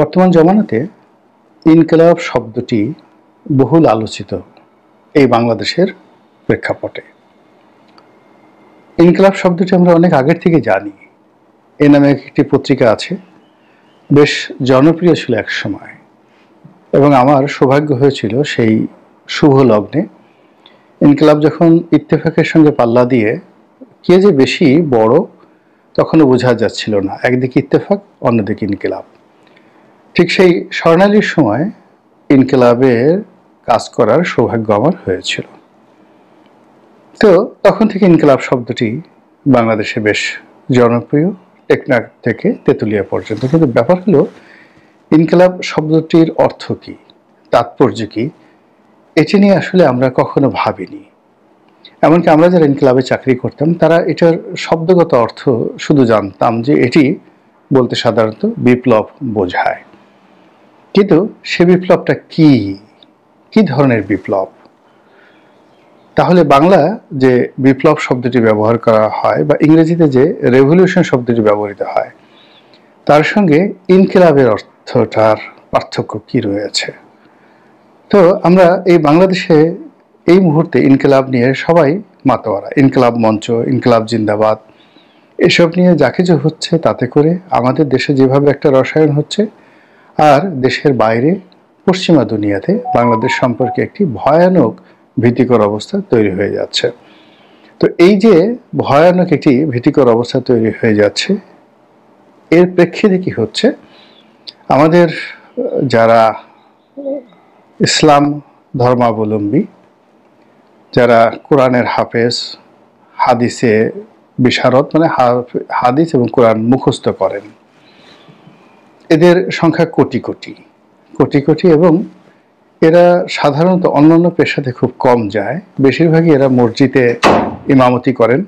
বর্তমান জমানাতে ইনকিলাব শব্দটি বহুল আলোচিত এই বাংলাদেশের প্রেক্ষাপটে। ইনকিলাব শব্দটি আমরা অনেক আগের থেকে জানি। এ নামে একটি পত্রিকা আছে, বেশ জনপ্রিয় ছিল এক সময়, এবং আমার সৌভাগ্য হয়েছিল সেই শুভ লগ্নে ইনকিলাব যখন ইত্তেফাকের সঙ্গে পাল্লা দিয়ে কে যে বেশি বড় তখনও বোঝা যাচ্ছিল না। একদিকে ইত্তেফাক, অন্যদিকে ইনকিলাব। ঠিক সেই স্বর্ণালীর সময় ইনকিলাবের কাজ করার সৌভাগ্য আমার হয়েছিল। তো তখন থেকে ইনকিলাব শব্দটি বাংলাদেশে বেশ জনপ্রিয়, টেকনাফ থেকে তেঁতুলিয়া পর্যন্ত। কিন্তু ব্যাপার হলো, ইনকিলাব শব্দটির অর্থ কী, তাৎপর্য কী, এটি নিয়ে আসলে আমরা কখনো ভাবিনি। এমনকি আমরা যারা ইনকিলাবে চাকরি করতাম তারা এটার শব্দগত অর্থ শুধু জানতাম যে এটি বলতে সাধারণত বিপ্লব বোঝায়। কিন্তু সে বিপ্লবটা কি ধরনের বিপ্লব? তাহলে বাংলা যে বিপ্লব শব্দটি ব্যবহার করা হয় বা ইংরেজিতে যে রেভলিউশন শব্দটি ব্যবহৃত হয়, তার সঙ্গে ইনকিলাবের অর্থটার পার্থক্য কি রয়েছে? তো আমরা এই বাংলাদেশে এই মুহূর্তে ইনকিলাব নিয়ে সবাই মাতোয়ারা। ইনকিলাব মঞ্চ, ইনকিলাব জিন্দাবাদ, এসব নিয়ে যা কিছু হচ্ছে তাতে করে আমাদের দেশে যেভাবে একটা রসায়ন হচ্ছে, আর দেশের বাইরে পশ্চিমা দুনিয়াতে বাংলাদেশ সম্পর্কে একটি ভয়ানক ভীতিকর অবস্থা তৈরি হয়ে যাচ্ছে। তো এই যে ভয়ানক একটি ভীতিকর অবস্থা তৈরি হয়ে যাচ্ছে, এর প্রেক্ষিতে কি হচ্ছে, আমাদের যারা ইসলাম ধর্মাবলম্বী, যারা কোরআনের হাফেজ, হাদিসে বিশারদ, মানে হাদিস এবং কোরআন মুখস্থ করেন, এদের সংখ্যা কোটি কোটি, এবং এরা সাধারণত অন্যান্য পেশাতে খুব কম যায়। বেশিরভাগই এরা মসজিদে ইমামতি করেন,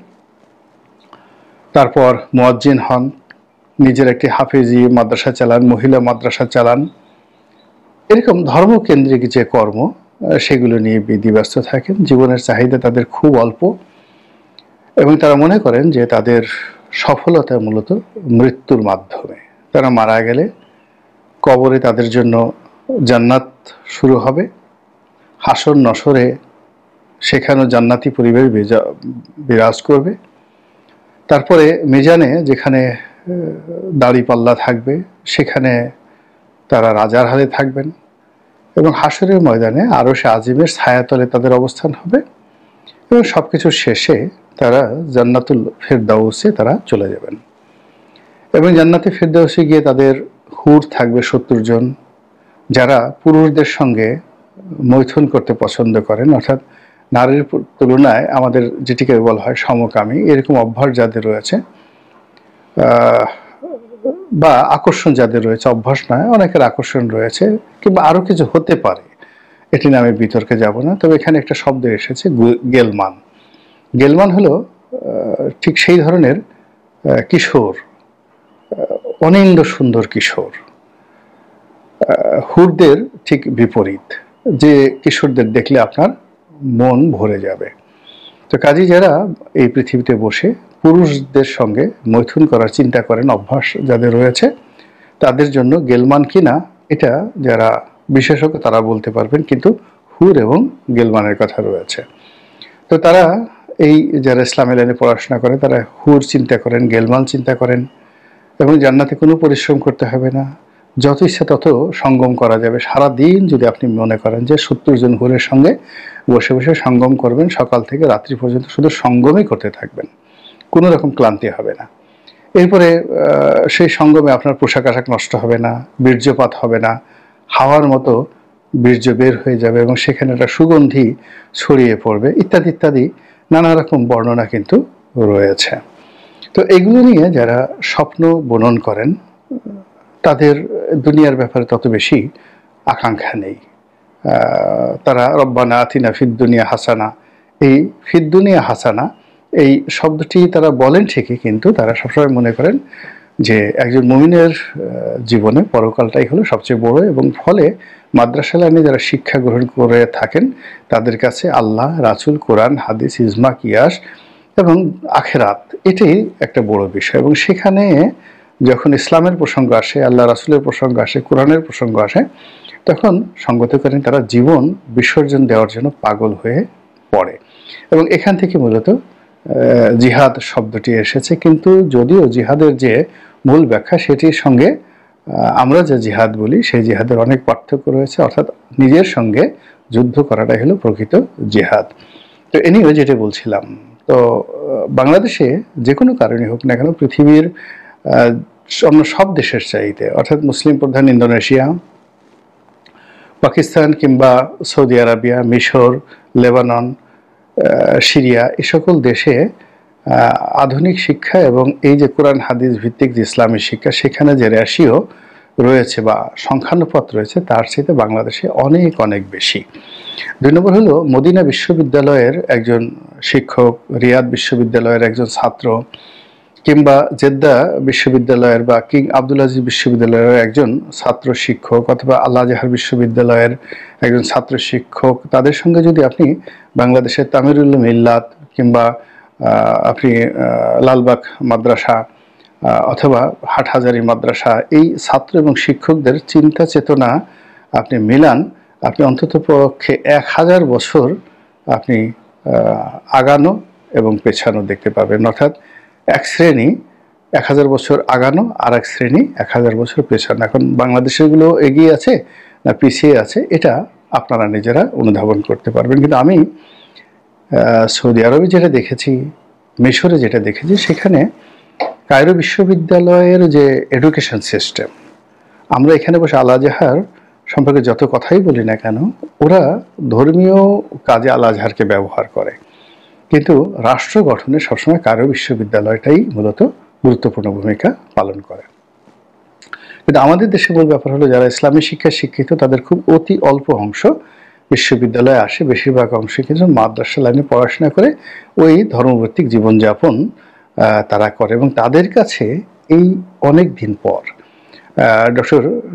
তারপর মুয়াজ্জিন হন, নিজের একটি হাফেজি মাদ্রাসা চালান, মহিলা মাদ্রাসা চালান। এরকম ধর্মকেন্দ্রিক যে কর্ম, সেগুলো নিয়ে বিধিব্যস্ত থাকেন। জীবনের চাহিদা তাদের খুব অল্প, এবং তারা মনে করেন যে তাদের সফলতা মূলত মৃত্যুর মাধ্যমে। তারা মারা গেলে কবরে তাদের জন্য জান্নাত শুরু হবে, হাসর নসরে সেখানেও জান্নাতি পরিবেশ বিরাজ করবে। তারপরে মিজানে যেখানে দাড়িপাল্লা থাকবে, সেখানে তারা রাজার হালে থাকবেন, এবং হাসরের ময়দানে আরশে আজিমের ছায়াতলে তাদের অবস্থান হবে, এবং সবকিছু শেষে তারা জান্নাতুল ফেরদাউসে তারা চলে যাবেন। এবং জান্নাতে ফেরদাউসে গিয়ে তাদের হুর থাকবে 70 জন, যারা পুরুষদের সঙ্গে মৈথুন করতে পছন্দ করেন, অর্থাৎ নারীর তুলনায় আমাদের যেটিকে বলা হয় সমকামী, এরকম অভ্যাস যাদের রয়েছে, বা আকর্ষণ যাদের রয়েছে, অভ্যাস নয়, অনেকের আকর্ষণ রয়েছে, কিংবা আরও কিছু হতে পারে, এটি নিয়ে আমি বিতর্কে যাব না। তবে এখানে একটা শব্দ এসেছে, গেলমান। গেলমান হলো ঠিক সেই ধরনের কিশোর, অনিন্দ সুন্দর কিশোর, হুরদের ঠিক বিপরীত, যে কিশোরদের দেখলে আপনার মন ভরে যাবে। তো কাজী যারা এই পৃথিবীতে বসে পুরুষদের সঙ্গে মৈথুন করার চিন্তা করেন, অভ্যাস যাদের রয়েছে, তাদের জন্য গেলমান কিনা এটা যারা বিশেষজ্ঞ তারা বলতে পারবেন, কিন্তু হুর এবং গেলমানের কথা রয়েছে। তো তারা এই যারা ইসলামী লাইনে পড়াশোনা করে, তারা হুর চিন্তা করেন, গেলমান চিন্তা করেন, এবং জান্নাতে কোনো পরিশ্রম করতে হবে না, যত ইচ্ছা তত সঙ্গম করা যাবে। সারাদিন যদি আপনি মনে করেন যে 70 জন হুরের সঙ্গে বসে বসে সঙ্গম করবেন, সকাল থেকে রাত্রি পর্যন্ত শুধু সঙ্গমই করতে থাকবেন, কোনো রকম ক্লান্তি হবে না। এরপরে সেই সঙ্গমে আপনার পোশাক আশাক নষ্ট হবে না, বীর্যপাত হবে না, হাওয়ার মতো বীর্য বের হয়ে যাবে, এবং সেখানে একটা সুগন্ধি ছড়িয়ে পড়বে, ইত্যাদি ইত্যাদি নানা রকম বর্ণনা কিন্তু রয়েছে। তো এগুলো নিয়ে যারা স্বপ্ন বুনন করেন, তাদের দুনিয়ার ব্যাপারে তত বেশি আকাঙ্ক্ষা নেই। তারা রব্বানা আতিনা ফিদ দুনিয়া হাসানা, এই ফিদ দুনিয়া হাসানা এই শব্দটি তারা বলেন ঠিকই, কিন্তু তারা সবসময় মনে করেন যে একজন মুমিনের জীবনে পরকালটাই হলো সবচেয়ে বড়, এবং ফলে মাদ্রাসা লাইনে যারা শিক্ষা গ্রহণ করে থাকেন তাদের কাছে আল্লাহ, রাসূল, কোরআন, হাদিস, ইজমা, কিয়াস এবং আখেরাত এটাই একটা বড় বিষয়। এবং সেখানে যখন ইসলামের প্রসঙ্গ আসে, আল্লাহ রাসূলের প্রসঙ্গ আসে, কোরআনের প্রসঙ্গ আসে, তখন সঙ্গতকারী তারা জীবন বিসর্জন দেওয়ার জন্য পাগল হয়ে পড়ে। এবং এখান থেকে মূলত জিহাদ শব্দটি এসেছে। কিন্তু যদিও জিহাদের যে মূল ব্যাখ্যা সেটির সঙ্গে আমরা যে জিহাদ বলি সেই জিহাদের অনেক পার্থক্য রয়েছে, অর্থাৎ নিজের সঙ্গে যুদ্ধ করাটাই হলো প্রকৃত জিহাদ। তো এনিওয়ে যেটা বলছিলাম, তো বাংলাদেশে যে কোনো কারণে হোক না কেন পৃথিবীর অন্য সব দেশের চাইতে, অর্থাৎ মুসলিম প্রধান ইন্দোনেশিয়া, পাকিস্তান কিংবা সৌদি আরবিয়া, মিশর, লেবানন, সিরিয়া, এই সকল দেশে আধুনিক শিক্ষা এবং এই যে কোরআন হাদিস ভিত্তিক যে ইসলামী শিক্ষা, সেখানে যে রেশিও রয়েছে বা সংখ্যানুপাত রয়েছে তার চাইতে বাংলাদেশে অনেক অনেক বেশি। 2 নম্বর হলো মদিনা বিশ্ববিদ্যালয়ের একজন শিক্ষক, রিয়াদ বিশ্ববিদ্যালয়ের একজন ছাত্র, কিংবা জেদ্দা বিশ্ববিদ্যালয়ের বা কিং আব্দুল আজিজ বিশ্ববিদ্যালয়ের একজন ছাত্র শিক্ষক, অথবা আল আজহার বিশ্ববিদ্যালয়ের একজন ছাত্র শিক্ষক, তাদের সঙ্গে যদি আপনি বাংলাদেশের তামিরুল মিল্লাত কিংবা আপনি লালবাগ মাদ্রাসা অথবা হাটহাজারী মাদ্রাসা, এই ছাত্র এবং শিক্ষকদের চিন্তা চেতনা আপনি মিলান, আপনি অন্তত পক্ষে 1000 বছর আপনি আগানো এবং পেছানো দেখতে পাবেন। অর্থাৎ এক শ্রেণী 1000 বছর আগানো, আর এক শ্রেণী 1000 বছর পেছানো। এখন বাংলাদেশেরগুলো এগিয়ে আছে না পিছিয়ে আছে, এটা আপনারা নিজেরা অনুধাবন করতে পারবেন। কিন্তু আমি সৌদি আরবে যেটা দেখেছি, মিশরে যেটা দেখেছি, সেখানে কায়রো বিশ্ববিদ্যালয়ের যে এডুকেশন সিস্টেম, আমরা এখানে বসে আল আজহার সম্পর্কে যত কথাই বলি না কেন, ওরা ধর্মীয় কাজে আল আজহারকে ব্যবহার করে, কিন্তু রাষ্ট্র গঠনে সবসময় কায়রো বিশ্ববিদ্যালয়টাই মূলত গুরুত্বপূর্ণ ভূমিকা পালন করে। কিন্তু আমাদের দেশে মূল ব্যাপার হলো যারা ইসলামী শিক্ষায় শিক্ষিত তাদের খুব অতি অল্প অংশ বিশ্ববিদ্যালয়ে আসে, বেশিরভাগ অংশে কিন্তু মাদ্রাসা লাইনে পড়াশোনা করে ওই ধর্মভিত্তিক জীবনযাপন তারা করে। এবং তাদের কাছে এই অনেক দিন পর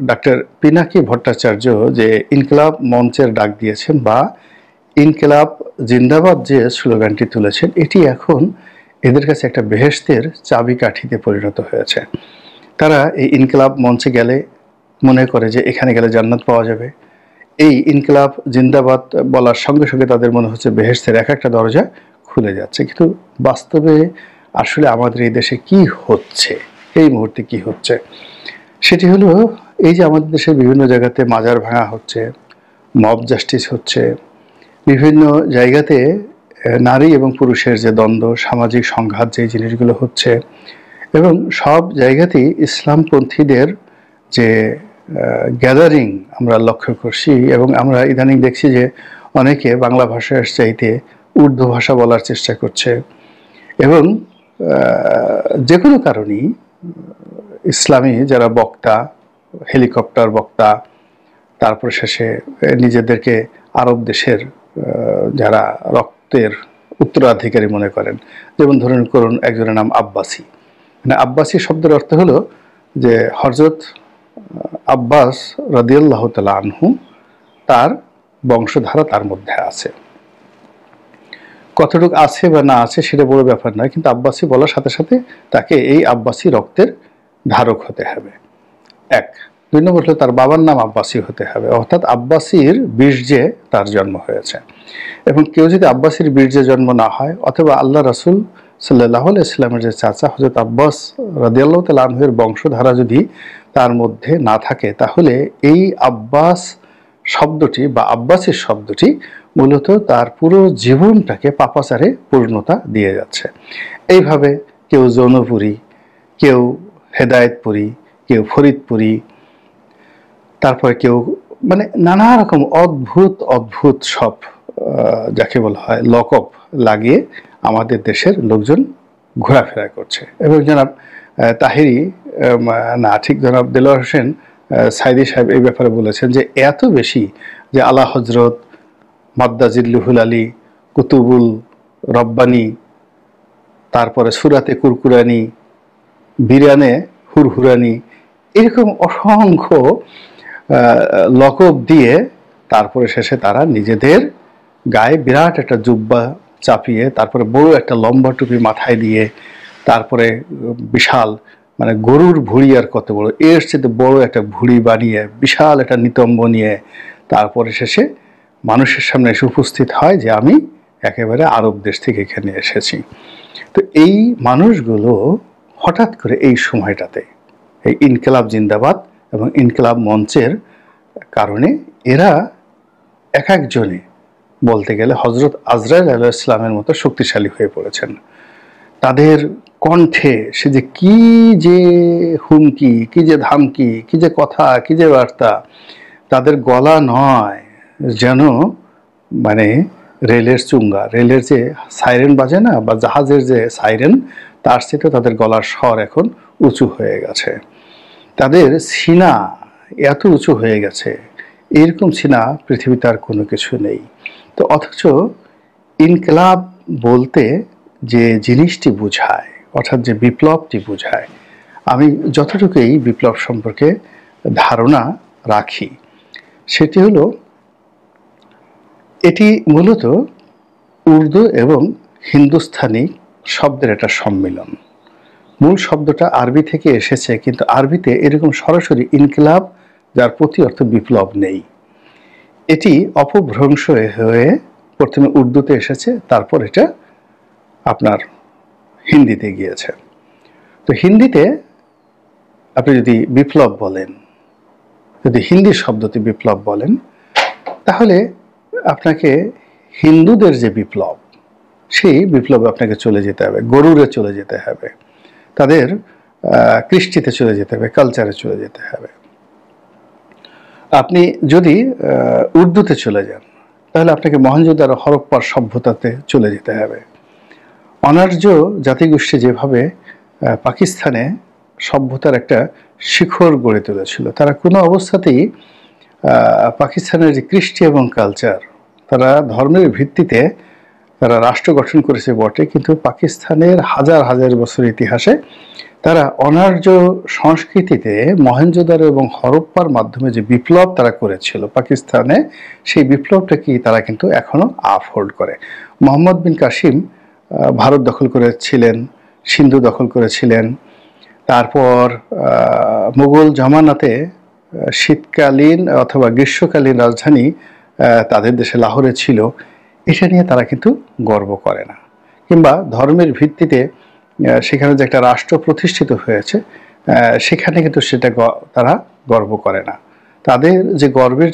ডাক্তার পিনাকি ভট্টাচার্য যে ইনকিলাব মঞ্চের ডাক দিয়েছেন বা ইনকিলাব জিন্দাবাদ যে স্লোগানটি তুলেছেন, এটি এখন এদের কাছে একটা বেহেশতের চাবিকাঠিতে পরিণত হয়েছে। তারা এই ইনকিলাব মঞ্চে গেলে মনে করে যে এখানে গেলে জান্নাত পাওয়া যাবে। এই ইনকিলাব জিন্দাবাদ বলার সঙ্গে সঙ্গে তাদের মনে হচ্ছে বেহেশতের এক একটা দরজা খুলে যাচ্ছে। কিন্তু বাস্তবে আসলে আমাদের এই দেশে কি হচ্ছে, এই মুহূর্তে কি হচ্ছে, সেটি হলো এই যে আমাদের দেশের বিভিন্ন জায়গাতে মাজার ভাঙা হচ্ছে, মব জাস্টিস হচ্ছে, বিভিন্ন জায়গাতে নারী এবং পুরুষের যে দ্বন্দ্ব, সামাজিক সংঘাত, যে জিনিসগুলো হচ্ছে, এবং সব জায়গাতেই ইসলামপন্থীদের যে গ্যাদারিং আমরা লক্ষ্য করছি। এবং আমরা ইদানিং দেখছি যে অনেকে বাংলা ভাষার চাইতে উর্দু ভাষা বলার চেষ্টা করছে, এবং যে কোনো কারণেই ইসলামী যারা বক্তা, হেলিকপ্টার বক্তা, তারপর শেষে নিজেদেরকে আরব দেশের যারা রক্তের উত্তরাধিকারী মনে করেন, যেমন ধরুন করুন একজনের নাম আব্বাসী। মানে আব্বাসী শব্দের অর্থ হলো যে হযরত আব্বাস রাদিয়াল্লাহু তাআলা আনহু, তার বংশধারা তার মধ্যে আছে। কতটুকু আছে বা না আছে সেটা বড় ব্যাপার নয়, কিন্তু আব্বাসী বলার সাথে সাথে তাকে এই আব্বাসী রক্তের ধারক হতে হবে, এক। 2 নম্বর হলো তার বাবার নাম আব্বাসী হতে হবে, অর্থাৎ আব্বাসীর বীর্যে তার জন্ম হয়েছে। এবং কেউ যদি আব্বাসীর বীর্যে জন্ম না হয়, অথবা আল্লাহ রাসূল সাল্লাল্লাহু আলাইহি সাল্লামের যে চাচা হযরত আব্বাস রাদিয়াল্লাহু তাআলা আনহুর বংশধারা যদি তার মধ্যে না থাকে, তাহলে এই আব্বাস শব্দটি বা আব্বাসীর শব্দটি মূলত তার পুরো জীবনটাকে পাপাচারে পূর্ণতা দিয়ে যাচ্ছে। এইভাবে কেউ জৌনপুরী, কেউ হেদায়েতপুরী, কেউ ফরিদপুরী, তারপরে কেউ মানে নানা রকম অদ্ভুত অদ্ভুত সব যাকে বলা হয় লকব লাগিয়ে আমাদের দেশের লোকজন ঘোরাফেরা করছে। এবং জনাব তাহিরি, না ঠিক জনাব দেলোয়ার হোসেন সাইদি সাহেব এই ব্যাপারে বলেছেন যে এত বেশি যে আলা হজরত, মাদ্দাজিল্লুহুল আলী, কুতুবুল রব্বানি, তারপরে সুরাতে কুরকুরানি, বিরানে হুরহুরানি, এরকম অসংখ্য লকব দিয়ে তারপরে শেষে তারা নিজেদের গায়ে বিরাট একটা জুব্বা চাপিয়ে, তারপরে বড় একটা লম্বা টুপি মাথায় দিয়ে, তারপরে বিশাল মানে গরুর ভুঁড়ি আর কত বড়, এর চেয়ে বড় একটা ভুঁড়ি বানিয়ে বিশাল একটা নিতম্ব নিয়ে তারপরে শেষে মানুষের সামনে এসে উপস্থিত হয় যে আমি একেবারে আরব দেশ থেকে এখানে এসেছি। তো এই মানুষগুলো হঠাৎ করে এই সময়টাতে এই ইনকিলাব জিন্দাবাদ এবং ইনকিলাব মঞ্চের কারণে এরা এক একজনে বলতে গেলে হজরত আজরাইল আলাইহিস সালামের মতো শক্তিশালী হয়ে পড়েছেন। তাদের কণ্ঠে সে যে কি যে হুমকি, কি যে ধামকি, কি যে কথা, কি যে বার্তা, তাদের গলা নয় যেন মানে রেলের চুঙ্গা, রেলের যে সাইরেন বাজে না বা জাহাজের যে সাইরেন, তার চেয়ে তাদের গলার স্বর এখন উঁচু হয়ে গেছে। তাদের সিনা এত উঁচু হয়ে গেছে, এরকম সিনা পৃথিবীতে আর কোনো কিছু নেই। তো অথচ ইনকিলাব বলতে যে জিনিসটি বোঝায়, অর্থাৎ যে বিপ্লবটি বোঝায়, আমি যতটুকু এই বিপ্লব সম্পর্কে ধারণা রাখি সেটি হলো এটি মূলত উর্দু এবং হিন্দুস্তানি শব্দের একটা সম্মিলন। মূল শব্দটা আরবি থেকে এসেছে, কিন্তু আরবিতে এরকম সরাসরি ইনকিলাব যার প্রতি অর্থ বিপ্লব নেই। এটি অপভ্রংশ হয়ে প্রথমে উর্দুতে এসেছে, তারপর এটা আপনার হিন্দিতে গিয়েছে। তো হিন্দিতে আপনি যদি বিপ্লব বলেন, যদি হিন্দি শব্দটি বিপ্লব বলেন, তাহলে আপনাকে হিন্দুদের যে বিপ্লব, সেই বিপ্লবে আপনাকে চলে যেতে হবে, গরুরে চলে যেতে হবে, তাদের কৃষ্টিতে চলে যেতে হবে, কালচারে চলে যেতে হবে। আপনি যদি উর্দুতে চলে যান, তাহলে আপনাকে মহেঞ্জোদারো হরপ্পার সভ্যতাতে চলে যেতে হবে। অনার্য জাতিগোষ্ঠী যেভাবে পাকিস্তানে সভ্যতার একটা শিখর গড়ে তুলেছিল, তারা কোনো অবস্থাতেই পাকিস্তানের যে কৃষ্টি এবং কালচার, তারা ধর্মের ভিত্তিতে তারা রাষ্ট্র গঠন করেছে বটে, কিন্তু পাকিস্তানের হাজার হাজার বছর ইতিহাসে তারা অনার্য সংস্কৃতিতে মহেঞ্জোদারো এবং হরপ্পার মাধ্যমে যে বিপ্লব তারা করেছিল পাকিস্তানে, সেই বিপ্লবটা কি তারা কিন্তু এখনো আপহোল্ড করে। মোহাম্মদ বিন কাসিম ভারত দখল করেছিলেন, সিন্ধু দখল করেছিলেন, তারপর মুঘল জামানাতে শীতকালীন অথবা গ্রীষ্মকালীন রাজধানী তাদের দেশে লাহোরে ছিল। এটা নিয়ে তারা কিন্তু গর্ব করে না, কিংবা ধর্মের ভিত্তিতে সেখানে যে একটা রাষ্ট্র প্রতিষ্ঠিত হয়েছে সেখানে কিন্তু সেটা তারা গর্ব করে না। তাদের যে গর্বের